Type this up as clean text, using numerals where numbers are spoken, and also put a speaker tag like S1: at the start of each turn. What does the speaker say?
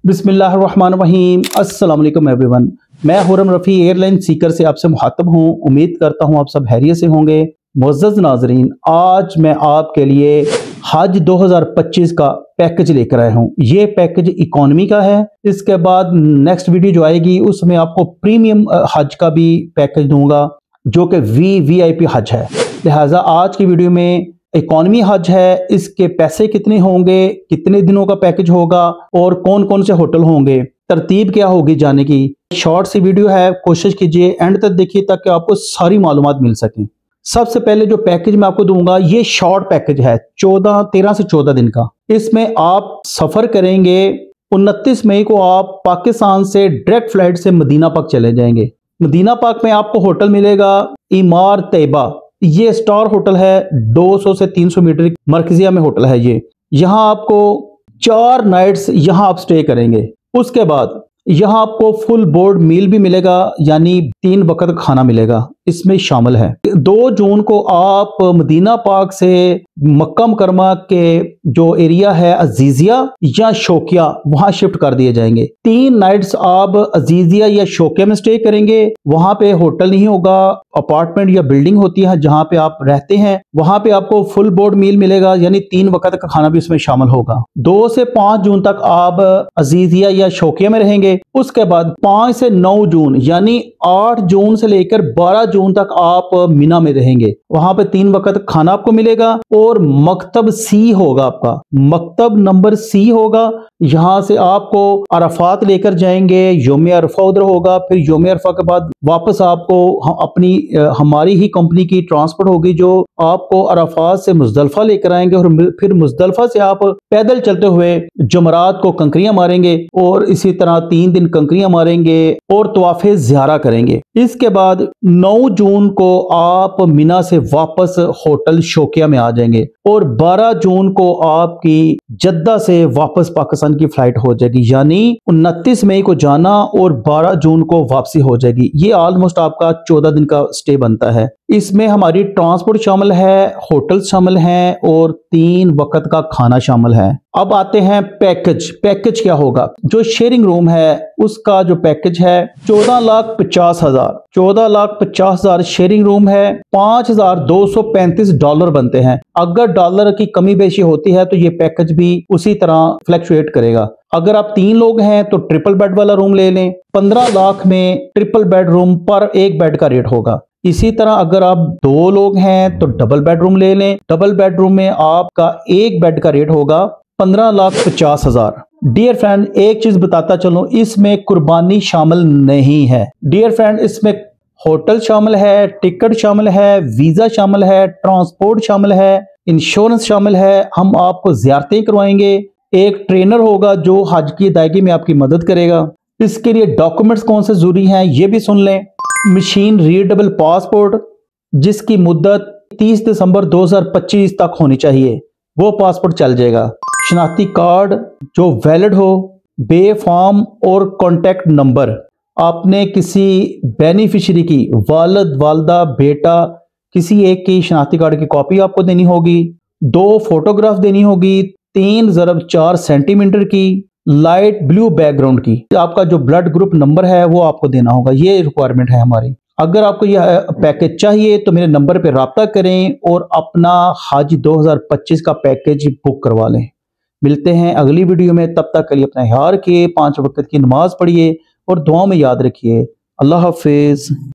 S1: बिस्मिल्लाहिर्रहमानिर्रहीम। अस्सलाम वालेकुम एवरीवन। मैं हुर्रम रफ़ी एयरलाइन सीकर से आपसे मुखातब हूँ। उम्मीद करता हूँ आप सब खैरियत से होंगे। मुअज़्ज़ज़ नाज़रीन, आज मैं आपके लिए हज 2025 का पैकेज लेकर आया हूँ। ये पैकेज इकोनॉमी का है। इसके बाद नेक्स्ट वीडियो जो आएगी उसमें आपको प्रीमियम हज का भी पैकेज दूंगा जो कि वीआईपी हज है। लिहाजा आज की वीडियो में इकॉनमी हज है, इसके पैसे कितने होंगे, कितने दिनों का पैकेज होगा और कौन कौन से होटल होंगे, तरतीब क्या होगी जाने की। शॉर्ट सी वीडियो है, कोशिश कीजिए एंड तक देखिए ताकि आपको सारी मालूमात मिल सकें। सबसे पहले जो पैकेज मैं आपको दूंगा ये शॉर्ट पैकेज है, 13 से 14 दिन का। इसमें आप सफर करेंगे 29 मई को आप पाकिस्तान से डायरेक्ट फ्लाइट से मदीना पाक चले जाएंगे। मदीना पाक में आपको होटल मिलेगा इमार तैयबा। ये स्टार होटल है, 200 से 300 मीटर मरकजिया में होटल है ये। यहाँ आपको 4 नाइट्स यहाँ आप स्टे करेंगे। उसके बाद यहाँ आपको फुल बोर्ड मील भी मिलेगा, यानी 3 वक्त खाना मिलेगा, इसमें शामिल है। 2 जून को आप मदीना पाक से मक्का मुकरमा के जो एरिया है अजीजिया या शोकिया वहां शिफ्ट कर दिए जाएंगे। 3 नाइट्स आप अजीजिया या शोकिया में स्टे करेंगे। वहां पे होटल नहीं होगा, अपार्टमेंट या बिल्डिंग होती है जहां पे आप रहते हैं। वहां पे आपको फुल बोर्ड मील मिलेगा, यानी 3 वक्त का खाना भी उसमें शामिल होगा। 2 से 5 जून तक आप अजीजिया या शोकिया में रहेंगे। उसके बाद 5 से 9 जून यानी 8 जून से लेकर 12 जून तक आप मीना में रहेंगे। वहां पे 3 वक्त खाना आपको मिलेगा और मकतब सी होगा, आपका मकतब नंबर सी होगा। यहां से आपको अरफात लेकर जाएंगे, योम अरफा उधर होगा। फिर योम अरफा के बाद वापस आपको हमारी ही कंपनी की ट्रांसपोर्ट होगी जो आपको अरफात से मुजदलफा लेकर आएंगे और फिर मुजदलफा से आप पैदल चलते हुए जुमरात को कंकरियां मारेंगे और इसी तरह 3 दिन कंकरियां मारेंगे और तवाफ़े ज़ियारा करेंगे। इसके बाद 9 जून को आप मिना से वापस होटल शोकिया में आ जाएंगे और 12 जून को आपकी जद्दा से वापस पाकिस्तान की फ्लाइट हो जाएगी, यानी 29 मई को जाना और 12 जून को वापसी हो जाएगी। ये ऑलमोस्ट आपका 14 दिन का स्टे बनता है। इसमें हमारी ट्रांसपोर्ट शामिल है, होटल शामिल हैं और 3 वक्त का खाना शामिल है। अब आते हैं पैकेज। पैकेज क्या होगा? जो शेयरिंग रूम है उसका जो पैकेज है 14,50,000। 14,50,000 शेयरिंग रूम है। $5,235 बनते हैं। अगर डॉलर की कमी बेशी होती है तो ये पैकेज भी उसी तरह फ्लक्चुएट करेगा। अगर आप 3 लोग हैं तो ट्रिपल बेड वाला रूम ले लें। 15 लाख में ट्रिपल बेड रूम पर 1 बेड का रेट होगा। इसी तरह अगर आप 2 लोग हैं तो डबल बेडरूम ले लें। डबल बेडरूम में आपका 1 बेड का रेट होगा 15,50,000। डियर फ्रेंड, एक चीज बताता चलो, इसमें कुर्बानी शामिल नहीं है। डियर फ्रेंड, इसमें होटल शामिल है, टिकट शामिल है, वीजा शामिल है, ट्रांसपोर्ट शामिल है, इंश्योरेंस शामिल है। हम आपको ज़ियारतें करवाएंगे। एक ट्रेनर होगा जो हज की अदायगी में आपकी मदद करेगा। इसके लिए डॉक्यूमेंट्स कौन से जरूरी हैं ये भी सुन लें। मशीन रीडेबल पासपोर्ट जिसकी मुद्दत 30 दिसंबर 2025 तक होनी चाहिए, वो पासपोर्ट चल जाएगा। शनाख्ती कार्ड जो वैलिड हो, बे फॉर्म और कॉन्टैक्ट नंबर। आपने किसी बेनिफिशियरी की वालिद, वालदा, बेटा किसी एक की शनाख्ती कार्ड की कॉपी आपको देनी होगी। 2 फोटोग्राफ देनी होगी 3x4 सेंटीमीटर की, लाइट ब्लू बैकग्राउंड की। आपका जो ब्लड ग्रुप नंबर है वो आपको देना होगा। ये रिक्वायरमेंट है हमारी। अगर आपको यह पैकेज चाहिए तो मेरे नंबर पे राब्ता करें और अपना हज 2025 का पैकेज बुक करवा लें। मिलते हैं अगली वीडियो में, तब तक के लिए अपना ख्याल रखिए, 5 वक्त की नमाज पढ़िए और दुआ में याद रखिए। अल्लाह हाफिज।